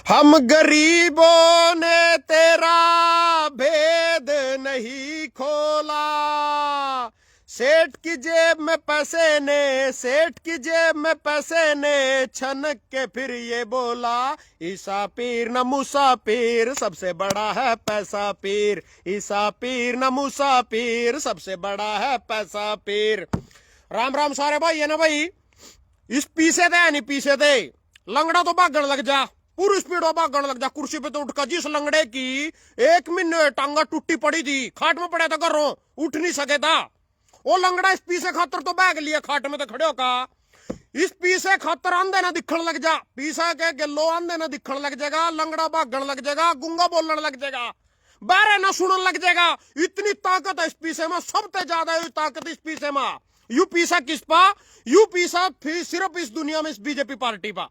हम गरीबों ने तेरा भेद नहीं खोला। सेठ की जेब में पैसे ने, सेठ की जेब में पैसे ने छनक के फिर ये बोला, ईसा पीर न मूसा पीर सबसे बड़ा है पैसा पीर। ईसा पीर न मूसा पीर सबसे बड़ा है पैसा पीर। राम राम सारे भाई है ना भाई। इस पीछे थे नहीं पीछे थे, लंगड़ा तो भागण लग जा, पूरी स्पीड में भागण लग जा। कुर्सी पे तो उठकर जिस लंगड़े की 1 महीने टांगा टूटी पड़ी थी, खाट में पड़ा था घरों, उठ नहीं सके था। वो लंगड़ा इस पीछे खातर तो बैग लिया, खाट में तो खड़े होका। इस पीछे खातर आंधे ना दिखण लग जा, पीछे के गिलो आंधे ना दिखण लग जाएगा, लंगड़ा भागण लग जाएगा, गुंगा बोलने लग जाएगा, बारे ना सुनने लग जाएगा। इतनी ताकत है इस पीछे में, सबसे ज्यादा ताकत इस पीछे में। यू पीसा किस पा? यू पीसा सिर्फ इस दुनिया में इस बीजेपी पार्टी पा,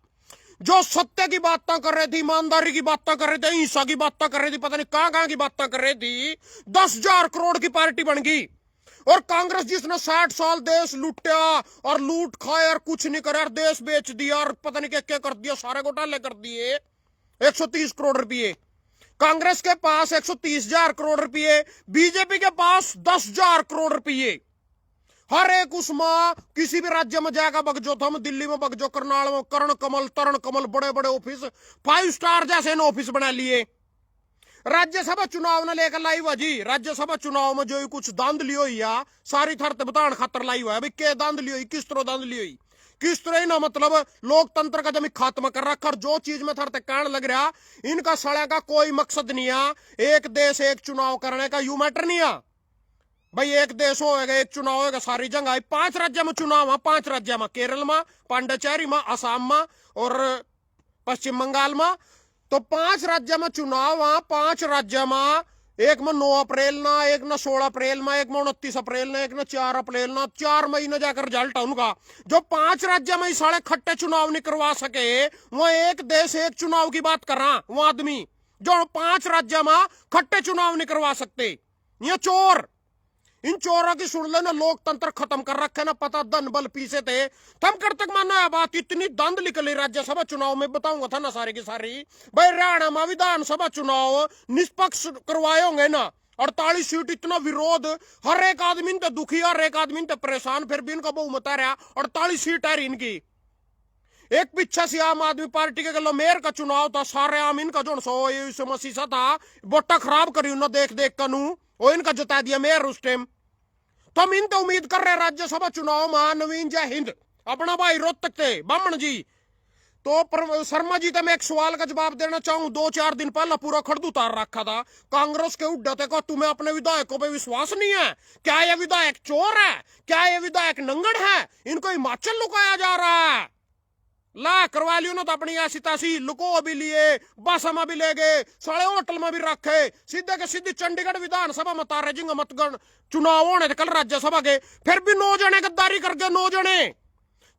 जो सत्य की बातें कर रही थी, ईमानदारी की बातें कर रहे थे, हिंसा की बातें कर रही थी, पता नहीं कहां की बातें कर रही थी। 10,000 करोड़ की पार्टी बन गई। और कांग्रेस जिसने 60 साल देश लूटा और लूट खाए और कुछ नहीं करे और देश बेच दिया और पता नहीं क्या क्या कर दिया, सारे घोटाले कर दिए। 130 करोड़ रुपये कांग्रेस के पास, 130,000 करोड़ रुपये बीजेपी के पास, 10,000 करोड़ रुपये। हर एक उसमें किसी भी राज्य में जाएगा बगजो, हम दिल्ली में बगजो, करनाल में कर्ण कमल, तरण कमल, बड़े बड़े ऑफिस, 5 स्टार जैसे ऑफिस बना लिए। राज्यसभा चुनाव ने लेकर लाई हुआ जी, राज्यसभा चुनाव में जो कुछ धांधली हुई या सारी थरते बताने खातर लाई हुआ है। भाई क्या धांधली हुई, किस तरह धांधली हुई, किस तरह ना, मतलब लोकतंत्र का जब खात्मा कर रखा। और जो चीज में थरते कान लग रहा, इनका सड़े का कोई मकसद नहीं है। एक देश एक चुनाव करने का यू मैटर नहीं है भाई। एक देश होगा, एक चुनाव होगा, सारी जगह 5 राज्य में चुनाव है, 5 राज्य में, केरल में, पांडिचेरी में, असम में और पश्चिम बंगाल में। तो 5 राज्य में चुनाव है, 5 राज्य में, एक में 9 अप्रैल ना, एक में 16 अप्रैल में, एक में 29 अप्रैल ना, एक में 4 अप्रैल ना, 4 महीने जाकर रिजल्ट है उनका। जो 5 राज्य में साले खट्टे चुनाव नहीं करवा सके, वह एक देश एक चुनाव की बात कर रहा, वो आदमी जो 5 राज्य में खट्टे चुनाव नहीं करवा सकते, ये चोर। इन चोरों की सुन लेना, लोकतंत्र खत्म कर रखे ना, पता धन बल पीछे थे। थम कर तक माना है बात, इतनी दंड निकली राज्यसभा चुनाव में, बताऊंगा था ना सारी की सारी। भाई हरियाणा में विधानसभा चुनाव निष्पक्ष करवाए होंगे ना, 48 सीट, इतना विरोध, हर एक आदमी तो दुखी, हर एक आदमी तो परेशान, फिर भी इनका बहुमत आ रहा, 48 सीट है इनकी। एक पीछे से आम आदमी पार्टी के गलो मेयर का चुनाव था, सारे आम इनका जो समस्या था, वोटा खराब करी उन्होंने देख देख कर नू, वो इनका जता दिया मेयर उस टाइम। तो हम इन तो उम्मीद कर रहे राज्यसभा चुनाव में नवीन जय हिंद अपना भाई रोहतक थे बामण जी। तो शर्मा जी तो मैं एक सवाल का जवाब देना चाहूं। 2-4 दिन पहले पूरा खड़द उतार रखा था कांग्रेस के उड्डते को, तुम्हें अपने विधायकों पे विश्वास नहीं है क्या? ये विधायक चोर है क्या? ये विधायक नंगड़ है? इनको हिमाचल लुकाया जा रहा है। ला करवा लियो ना तो अपनी ऐसी तैसी लुको भी लिए, बस में भी ले गए, साले होटल में भी रखे, सीधे के सीधी चंडीगढ़ विधानसभा में तारे जिंग मतगण चुनाव होने थे कल राज्यसभा के। फिर भी 9 जने गद्दारी कर गए, 9 जने।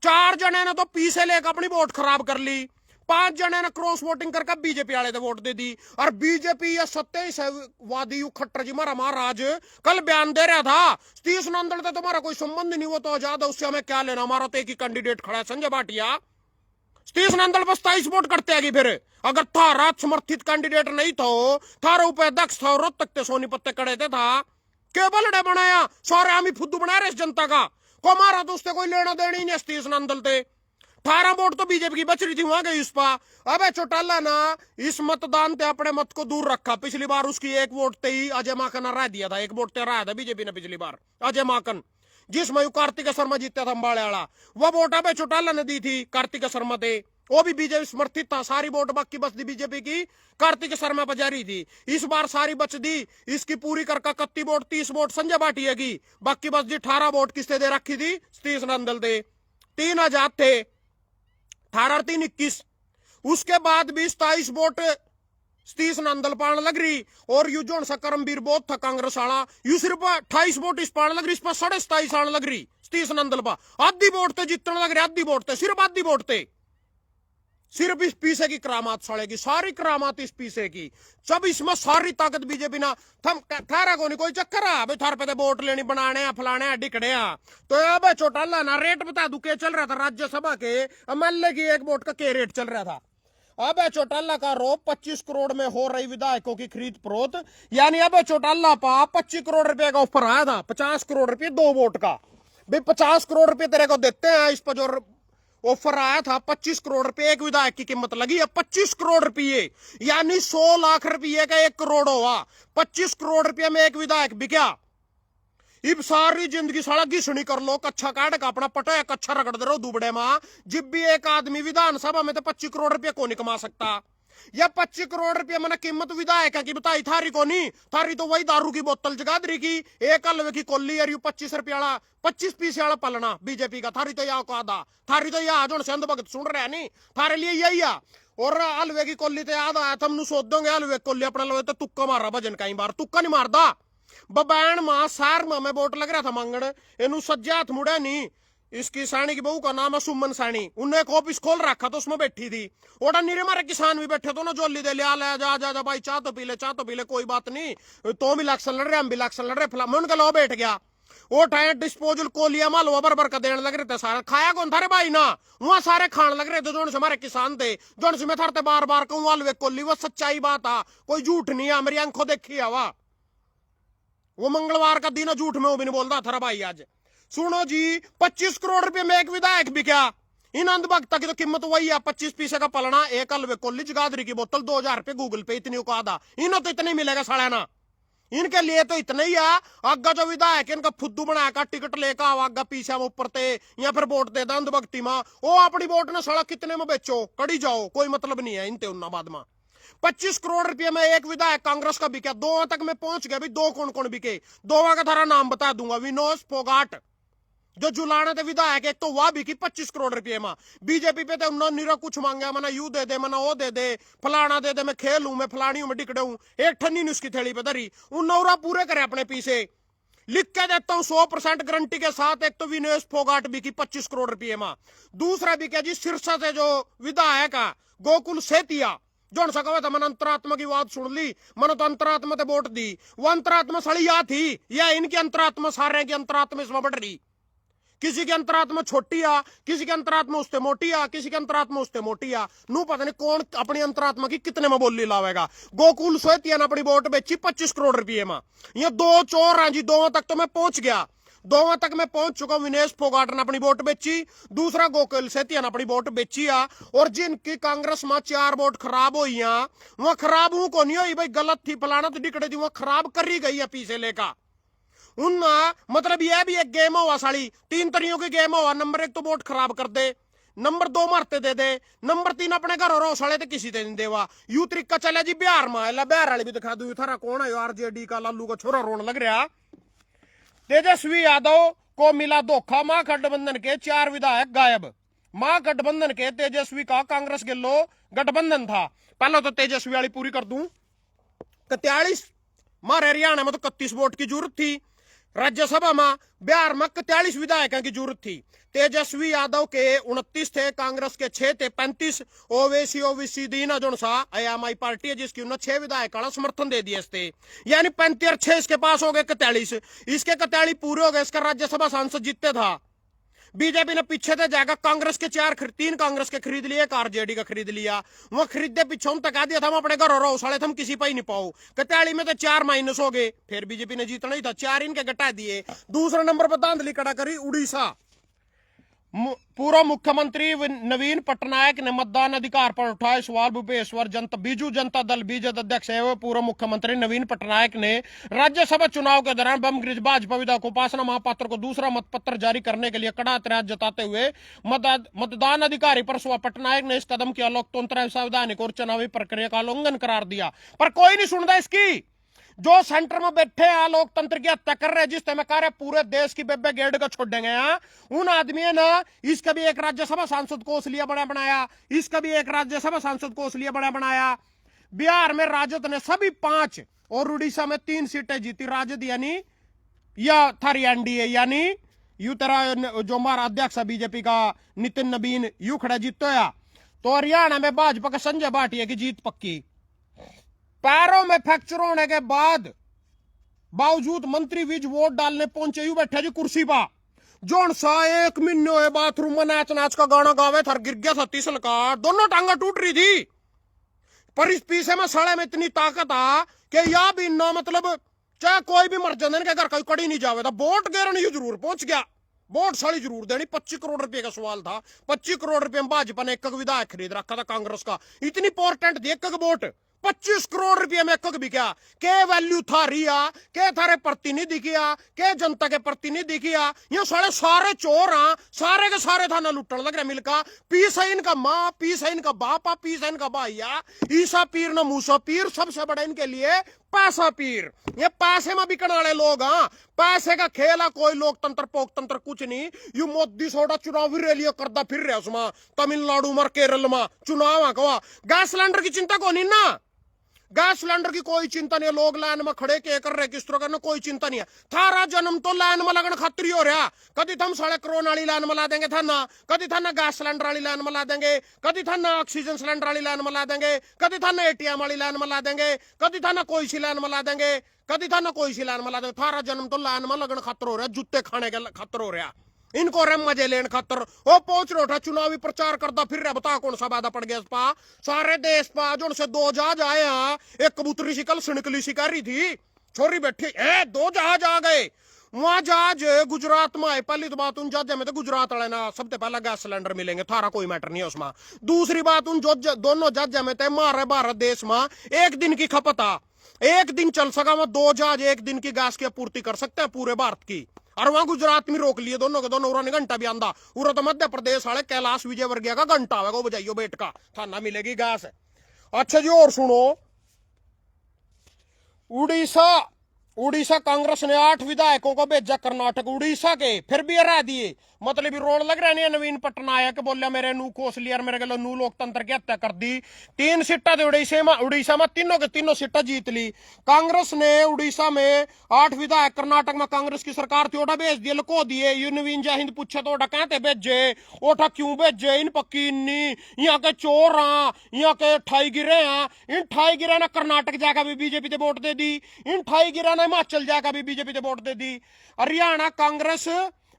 4 जने ने तो पीछे लेकर अपनी वोट खराब कर ली, 5 जने ने क्रॉस वोटिंग करके बीजेपी वाले वोट दे दी। और बीजेपी या सत्यवादी खट्टर जी मारा महाराज कल बयान दे रहा था, सतीश नंदल तो तुम्हारा कोई संबंध नहीं, वो तो आजाद है, उससे हमें क्या लेना, हमारा तो एक ही कैंडिडेट खड़ा है संजय भाटिया। सतीश नंदल बस 27 वोट करते आगे। फिर अगर थारा समर्थित कैंडिडेट नहीं था, थारा उपाध्यक्ष था, रोहतक ते सोनीपत ते कड़े थे था, केवल डे बनाया, सारे आमी फुद्दू बना रहे इस जनता का, को हमारा तो उससे कोई लेना देना ही नहीं। सतीश नंदल थे 18 वोट तो बीजेपी की बच रही थी, वहां गई उस पर। अबे चौटाला ना इस मतदान ते अपने मत को दूर रखा। पिछली बार उसकी 1 वोट ते ही अजय माकन ने राय दिया था, 1 वोट ते राय था बीजेपी ने पिछली बार, अजय माकन जिसमें कार्तिक शर्मा जीता था अंबाड़े वाला, वह वोट अबे चौटाला ने दी थी कार्तिक शर्मा थे, वो भी बीजेपी समर्थित था। सारी वोट बाकी बच दी बीजेपी की, कार्तिक शर्मा पर जारी थी। इस बार सारी बच दी, इसकी पूरी करके 31 वोट, 30 वोट संजय भाटिया की, बाकी बस जी 18 वोट किससे दे रखी थी? सतीश नंदल दे। 3 आजाद थे, 18 और 3 21। उसके बाद भी 27 वोट सतीश नंदल पान लग रही, और यू जोन सा करमवीर बहुत था कांग्रेस वाला, यू सिर्फ 28 वोट इस पान लग रही, इस पर 27.5 आने लग रही सतीश नंदल पर। आधी वोट थे जीतने लग रहे, आधी वोट थे, सिर्फ आधी वोट थे। सिर्फ इस पीछे की करामात सड़ेगी, सारी करामात इस पीछे की, सब इसमें सारी ताकत बीजेपी ना। थम थारा को नहीं कोई चक्कर है भाई, थार पे तो वोट लेनी बनाने फलाने डिकड़े। तो अब चौटाला ना रेट बता दू क्या चल रहा था राज्यसभा के एमएलए की 1 वोट का क्या रेट चल रहा था? अब चौटाला का रोप 25 करोड़ में हो रही विधायकों की खरीद फरोख्त, यानी अब चौटाला पा 25 करोड़ रुपए का ऑफर आया था, 50 करोड़ रुपए 2 वोट का। भाई 50 करोड़ रुपए तेरे को देते हैं, इस पर जो ऑफर आया था 25 करोड़ रुपए, एक विधायक की कीमत लगी है 25 करोड़ रुपए, यानी 100 लाख रुपए का 1 करोड़ हुआ। 25 करोड़ रुपए में एक विधायक बिका। इब सारी जिंदगी साला घिसनी कर लो, कच्छा काट का अपना पटा कच्छा रगड़ दे रहो दुबड़े मां। जब भी एक आदमी विधानसभा में तो 25 करोड़ रुपया को नहीं कमा सकता। या 25 करोड़ रुपया मैंने कीमत विधायक की बताई, थारी को नहीं, थारी तो वही दारू की बोतल जगाधरी की एक हलवे की कोल्ली और 25 रुपया 25 पीस वाला पलना बीजेपी का। थारी तो यहाँ को आधा, थारी तो यहाँ जो संत भगत सुन रहे नहीं, थारे लिए यही आ। और हलवे की कोल्ली तो याद आया, तुम सोच दोगे हलवे की कोल्ली अपना लो तो तुक्का मारा भजन कई बार, तुक्का नहीं मारदा। बबैन मां सार मां में वोट लग रहा था मांगण, इनू सज्जा हाथ मुड़ा नहीं। इसकी साणी की बहू का नाम है सुमन साणी, उन्हें एक ऑफिस खोल रखा तो उसमें बैठी थी। ओडा नीरे मारे किसान भी बैठे तो ना, जोली दे लिया ले जा जा जा भाई चाह तो पी ले, चाह तो पी ले, कोई बात नहीं, तो भी इलेक्शन लड़ रहे हम भी इलेक्शन लड़ रहे, फला मैं उनका लो बैठ गया। वो टाइम डिस्पोजल कोलिया मालवा बरबर का देने लग रहे थे, सारा खाया कौन था रे भाई ना, वहां सारे खान लग रहे थे जो हमारे किसान थे, जो मैं थारते बार बार कहूँ हलवे कोली, वो सच्चाई बात आ, कोई झूठ नहीं है, मेरी आंखों देखी हवा। वो मंगलवार का दिन झूठ में वो भी नहीं बोलता था भाई। आज सुनो जी, 25 करोड़ रुपए में एक विधायक भी क्या, इन अंधभक्ता की तो कीमत वही है, 25 पैसे का पलना, एक हलवे कोल्ली जगाधरी की बोतल, 2000 रुपए गूगल पे, इतनी को आधा, इन्हें तो इतना ही मिलेगा सालाना, इनके लिए तो इतना ही है। आगा जो विधायक इनका फुद्दू बनाया टिकट लेकर आओ आगा पीछे ऊपर ते, या फिर वोट दे दो अंधभक्ति मां, वो अपनी वोट ने साला कितने में बेचो, कड़ी जाओ, कोई मतलब नहीं है इनते उन्ना बाद में। 25 करोड़ रुपए में एक विधायक कांग्रेस का बिका, दो तक में पहुंच गया। भी दो कौन कौन बिके, दो का थारा नाम बता दूंगा। विनोद फोगाट जो जुलाना थे विधायक, एक तो वह बिकी 25 करोड़ रुपए में। बीजेपी पे तो उन्होंने निरा कुछ मांगा, मना यू दे दे, मना वो दे दे, फलाना दे दे, मैं खेल हूं, मैं फलानी हूं, मैं डिकड़े हूं, एक ठन्नी उसकी थैली पे धरी, उन नौरा पूरे करे अपने पीछे। लिख के देता हूं 100% गारंटी के साथ, एक तो विनेश फोगाट बिकी 25 करोड़ रुपए में। दूसरा बिका जी सिरसा से जो विधायक है गोकुल सेतिया, जो सका था मन अंतरात्मा की बात सुन ली, मन तो अंतरात्मा ते वोट दी, वो अंतरात्मा सड़ी या थी, या इनकी अंतरात्मा सारे की अंतरात्मा इसमें बढ़ रही। किसी की अंतरात्मा छोटी आ, किसी की अंतरात्मा उससे मोटी आ, किसी की अंतरात्मा उससे मोटी आ, नू पता नहीं कौन अपनी अंतरात्मा की कितने में बोली लावेगा। गोकुल सेतिया ने अपनी वोट बेची 25 करोड़ रुपए में। ये दो चोर हैं जी, दो तक तो मैं पहुंच गया, दो तक मैं पहुंच चुका हूं। विनेश फोगाट ने अपनी वोट बेची, दूसरा गोकुल सेतिया ने अपनी वोट बेची आ। और जिनकी कांग्रेस में 4 वोट खराब हुई है, वह खराब हूं को नहीं हुई भाई, गलत थी फलाना तो डिकड़े थी, वह खराब करी गई है पीछे लेकर उन। मतलब यह भी एक गेम हुआ साली, 3 तरियों की गेम हुआ। नंबर 1 तो वोट खराब कर दे, नंबर 2 मारते दे दे, नंबर 3 अपने घर रो साले तो किसी से नहीं देवा। यू तरीका चले जी बिहार में, बिहार वाली भी दिखा दू, थारा कौन है आरजेडी का लालू का छोरा रोन लग रहा। तेजस्वी यादव को मिला धोखा, महागठबंधन के 4 विधायक गायब। महागठबंधन के तेजस्वी का कांग्रेस के लो गठबंधन था। पहले तो तेजस्वी वाली पूरी कर दूं, 43 मारे हरियाणा में तो 31 वोट की जरूरत थी, राज्यसभा में बिहार में 43 विधायकों की जरूरत थी। तेजस्वी यादव के 29 थे, कांग्रेस के 6 थे, 35 ओवीसी दीना जो सा आईएमआई पार्टी है जिसकी उन्होंने 6 विधायक का समर्थन दे दिए थे, यानी 35 और 6 इसके पास हो गए 41, इसके 41 पूरे हो गए, इसका राज्यसभा सांसद जीतते था। बीजेपी ने पीछे से जाकर कांग्रेस के 3 कांग्रेस के खरीद लिए, एक आरजेडी का खरीद लिया। वो खरीदे पीछे हम तक दिया था, हम अपने घर रहो साले, हम किसी पर ही नहीं पाओ। 41 में तो 4 माइनस हो गए, फिर बीजेपी ने जीतना ही था, 4 इनके घटा दिए। दूसरे नंबर पर धांधली खड़ा करी उड़ीसा। पूर्व मुख्यमंत्री नवीन पटनायक ने मतदान अधिकार पर उठाए सवाल। भूपेश्वर बीजू जनता दल बीजेपी अध्यक्ष एवं पूर्व मुख्यमंत्री नवीन पटनायक ने राज्यसभा चुनाव के दौरान बमगिरी भाजपा विधायक उपासना महापात्र को दूसरा मतपत्र जारी करने के लिए कड़ा ऐतराज जताते हुए मतदान अधिकारी पर पटनायक ने इस कदम किया लोकतंत्र संवैधानिक और चुनावी प्रक्रिया का उल्लंघन करार दिया। पर कोई नहीं सुनता इसकी। जो सेंटर में बैठे हैं लोकतंत्र की हत्या कर रहे, जिस तरह कार्य पूरे देश की बेबे गेड़ को छोड़ेंगे हैं, उन आदमी ने इसका भी एक राज्यसभा सांसद को इसलिए बड़ा बनाया, इसका भी एक राज्यसभा सांसद को इसलिए बड़ा बनाया। बिहार में राजद ने सभी 5 और उड़ीसा में 3 सीटें जीती। राजद यानी या थारी एनडीए यानी यू तरह जो हमारा अध्यक्ष है बीजेपी का नितिन नवीन यू खड़ा जीतो। तो हरियाणा में भाजपा का संजय भाटिया की जीत पक्की। पैरों में फ्रैक्चर होने के बावजूद मंत्री विज वोट डालने पहुंचे, यू बैठे जी कुर्सी पर, जोन सा 1 महीने बाथरूम में नाच नाच का गाना गावे थर गिर गया 36 लकार, दोनों टांगा टूट रही थी। पर इस पीछे में साले में इतनी ताकत आ कि या भी ना मतलब चाहे कोई भी मर जाए इनके घर कोई कड़ी नहीं जावे था, वोट गिरने जरूर पहुंच गया, वोट साली जरूर देनी। 25 करोड़ रुपए का सवाल था, 25 करोड़ रुपए में भाजपा ने एक विधायक खरीद रखा था कांग्रेस का, इतनी इंपॉर्टेंट थी एक वोट। 25 करोड़ रुपये में एक भी क्या के वैल्यू था रिया के थारे प्रतिनिधि किया के जनता के प्रतिनिधि किया, ये सारे चोर हाँ, सारे के सारे थाना लुटन लग रहे मिलका। पीस है इनका माँ, पीस है इनका बापा, पीस है इनका भाइया, ईसा पीर न मूसा पीर, सबसे बड़ा इनके लिए पैसा पीर। ये पैसे में बिकने वाले लोग हाँ, पैसे का खेल है, कोई लोकतंत्र पोकतंत्र कुछ नहीं। यू मोदी सोडा चुनावी रैली करता फिर रहे उसमें तमिलनाडु में केरल में चुनाव कहा। गैस सिलेंडर की चिंता को नहीं ना, गैस सिलेंडर की कोई चिंता नहीं है, लोग लाइन में खड़े के कर रहे किस तरह करना कोई चिंता नहीं है। थारा जन्म तो लाइन में लगन खातिर हो रहा, कभी थम साढ़े कोरोना वाली लाइन में ला देंगे था ना, कभी था ना गैस सिलेंडर वाली लाइन में ला देंगे, कभी था ना ऑक्सीजन सिलेंडर वाली लाइन में ला देंगे, कभी था ना एटीएम वाली लाइन में ला देंगे, कभी था ना कोई सी लाइन में ला देंगे, कभी था ना कोई सी लाइन में ला देंगे। थारा जन्म तो लाइन में लगन खातर हो रहा, जूते खाने के खातर हो रहा, इनको रम मजे लेने खातर वो पहुंच रहा था चुनावी प्रचार करता फिर रहा। बता कौन सा वादा पड़ गया पा सारे देश पा जो उनसे 2 जहाज आए हैं, एक कबूतरी सी कल सिणकली सी कर रही थी, छोरी बैठी है 2 जहाज आ गए। वहां जहाज गुजरात में आए, पहली तो बात उन जहाज में तो गुजरात वाले ना सबसे पहला गैस सिलेंडर मिलेंगे, थारा कोई मैटर नहीं है उसमें। दूसरी बात उन जो दोनों जहाज में थे हमारे भारत देश में 1 दिन की खपत आ, 1 दिन चल सका, वहां 2 जहाज 1 दिन की गैस की आपूर्ति कर सकते हैं पूरे भारत की। और वहां गुजरात में रोक लिए दोनों के दोनों, उन्होंने घंटा भी आंदा उरा तो मध्य प्रदेश वाले कैलाश विजयवर्गीय का घंटा आवेगा, वो बजाइयो बेट का थाना मिलेगी गैस। अच्छा जी और सुनो, उड़ीसा कांग्रेस ने 8 विधायकों को भेजा कर्नाटक, उड़ीसा के फिर भी हरा दिए। मतलब रोड लग रहा नहीं, नवीन पटनायक बोलिया मेरे नू कोसली और मेरे गलो नू लोकतंत्र की हत्या कर दी। 3 सीटा थे उड़ीसा में तीनों के तीनों सीटा जीत ली कांग्रेस ने। उड़ीसा में 8 विधायक, कर्नाटक में कांग्रेस की सरकार थी, ओटा भेज दिए, लको दिए। यू नवीन जय हिंद पूछे तो ओटा कहते भेजे, ओटा क्यों भेजे, इन पक्की इन्नी यहाँ के चोर हाँ, यहाँ के ठाई गिरे हाँ, इन ठाई गिरा ने कर्नाटक जाकर भी बीजेपी से वोट दे दी, इन ठाई गिरा ने हिमाचल जाकर भी बीजेपी से वोट दे दी। हरियाणा कांग्रेस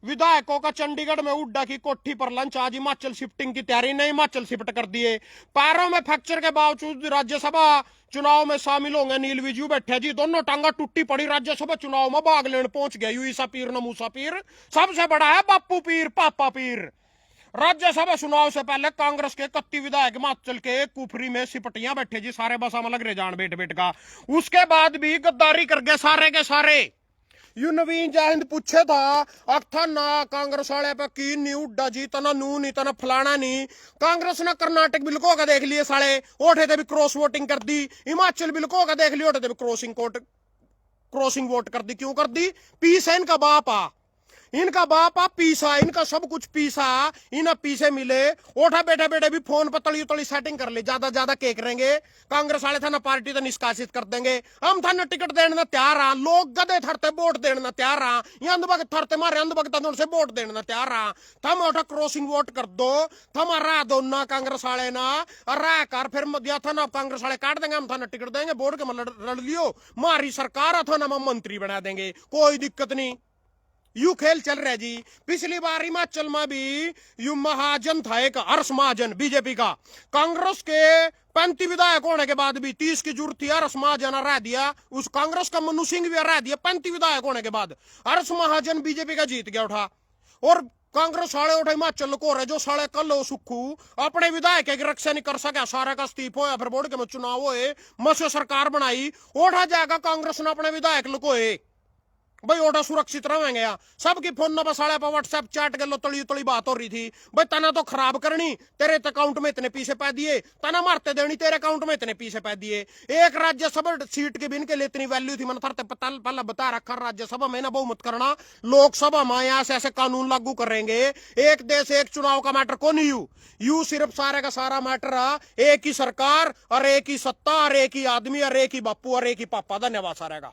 विधायकों का चंडीगढ़ में उड्डा की कोठी पर लंच, आज हिमाचल शिफ्टिंग की तैयारी, नहीं हिमाचल शिफ्ट कर दिए। पैरों में फ्रैक्चर के बावजूद राज्यसभा चुनाव में शामिल होंगे नील विजू बैठे जी, दोनों टांगा टूटी पड़ी राज्यसभा चुनाव में भाग लेने पहुंच गया। ईसा पीर न मूसा पीर, सबसे बड़ा है बापू पीर पापा पीर। राज्यसभा चुनाव से पहले कांग्रेस के 31 विधायक हिमाचल के कुफरी में सिपटियां बैठे जी, सारे बसा में लग रहे जान बेट बेट का। उसके बाद भी गद्दारी कर गए सारे के सारे। यू नवीन जय हिंद पूछे था अक्था ना कांग्रेस वाले पे की नी उड्डा जी, तना नू नहीं तना फलाना नहीं। कांग्रेस ने कर्नाटक बिल्कुल का देख लिए साले, ओठे थे भी क्रॉस वोटिंग कर दी। हिमाचल बिल्कुल का देख लिया, ओठे थे भी क्रॉसिंग वोट कर दी। क्यों कर दी? पीस है इनका बाप आ, इनका बापा पीसा, इनका सब कुछ पीसा, इन्हें पीछे मिले। ओठा बैठे बैठे भी फोन पर तली तली सेटिंग कर ले, ज्यादा केक रहेंगे। कांग्रेस वाले था ना पार्टी तो निष्कासित कर देंगे, हम था ना टिकट देने तैयार आ, लोग गधे थरते वोट देने तैयार आ, ये अंधभक्त थरते मारे अंधभक्त से वोट देने तैयार आ। थम ओठा क्रॉसिंग वोट कर दो, थम रा दो ना कांग्रेस वाले ना रा कर, फिर दिया था ना कांग्रेस वाले काट देंगे, हम था ना टिकट देंगे, वोट के लड़ लियो, हमारी सरकार था ना मंत्री बना देंगे, कोई दिक्कत नहीं। यू खेल चल रहा है जी। पिछली बार हिमाचल में भी यू महाजन था एक, हर्ष महाजन बीजेपी का, कांग्रेस के 35 विधायक होने के बाद भी 30 की जरूरत थी, हर्ष महाजन हरा दिया। उस कांग्रेस का मनु सिंह भी हरा दिया 35 विधायक होने के बाद, हर्ष महाजन बीजेपी का जीत गया उठा। और कांग्रेस वाले उठे हिमाचल को रहे जो साले कल हो सुखू अपने विधायक की रक्षा नहीं कर सका, सारा का इस्तीफा होया, फिर बोर्ड के में चुनाव होए, मसे सरकार बनाई, उठा जाएगा कांग्रेस ने अपने विधायक लुकोए भाई, ओटा सुरक्षित रहेंगे यार। सबकी फोन नंबर साढ़े पर व्हाट्सएप चैट के लो तली तली बात हो रही थी, भाई तना तो खराब करनी, तेरे अकाउंट में इतने पैसे पै दिए, तना मारते देनी, तेरे अकाउंट में इतने पैसे पै दिए। एक राज्यसभा सीट के भी इनके लिए इतनी वैल्यू थी, मैंने थरते पहले बता रखा, राज्यसभा में ना बहुमत करना, लोकसभा में यहाँ से ऐसे कानून लागू करेंगे। एक देश एक चुनाव का मैटर कौन यू सिर्फ सारे का सारा मैटर है एक ही सरकार और एक ही सत्ता और एक ही आदमी और एक ही बापू और एक ही पापा। धन्यवाद सारे का।